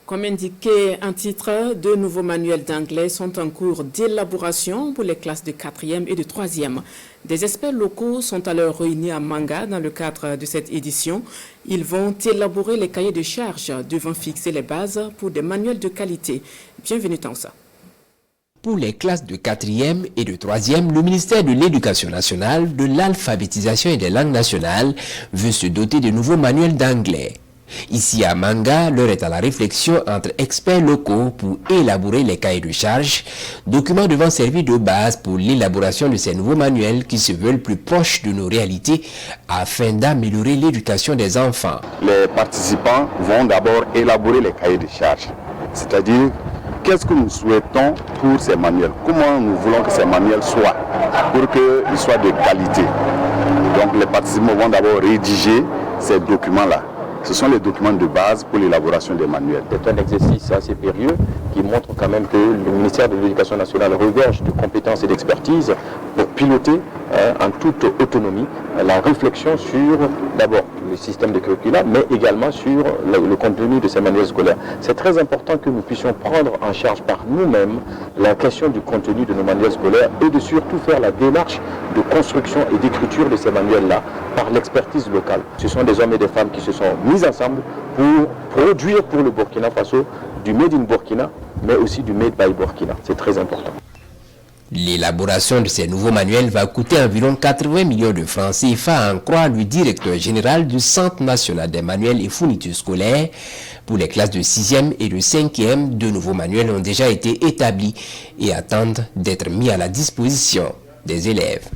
Comme indiqué un titre, deux nouveaux manuels d'anglais sont en cours d'élaboration pour les classes de 4e et de 3e. Des experts locaux sont alors réunis à Manga dans le cadre de cette édition. Ils vont élaborer les cahiers de charges devant fixer les bases pour des manuels de qualité. Bienvenue dans ça. Pour les classes de 4e et de 3e, le ministère de l'Éducation nationale, de l'alphabétisation et des langues nationales veut se doter de nouveaux manuels d'anglais. Ici à Manga, l'heure est à la réflexion entre experts locaux pour élaborer les cahiers de charges, documents devant servir de base pour l'élaboration de ces nouveaux manuels qui se veulent plus proches de nos réalités afin d'améliorer l'éducation des enfants. Les participants vont d'abord élaborer les cahiers de charges, c'est-à-dire qu'est-ce que nous souhaitons pour ces manuels, comment nous voulons que ces manuels soient, pour qu'ils soient de qualité. Donc les participants vont d'abord rédiger ces documents-là. Ce sont les documents de base pour l'élaboration des manuels. C'est un exercice assez périlleux qui montre quand même que le ministère de l'Éducation nationale regorge de compétences et d'expertise pour piloter en toute autonomie la réflexion sur d'abord le système de curricula, mais également sur le contenu de ces manuels scolaires. C'est très important que nous puissions prendre en charge par nous-mêmes la question du contenu de nos manuels scolaires et de surtout faire la démarche de construction et d'écriture de ces manuels-là par l'expertise locale. Ce sont des hommes et des femmes qui se sont mis ensemble pour produire pour le Burkina Faso du Made in Burkina, mais aussi du Made by Burkina. C'est très important. L'élaboration de ces nouveaux manuels va coûter environ 80 millions de francs CFA, en croire le directeur général du Centre national des manuels et fournitures scolaires. Pour les classes de 6e et de 5e, de nouveaux manuels ont déjà été établis et attendent d'être mis à la disposition des élèves.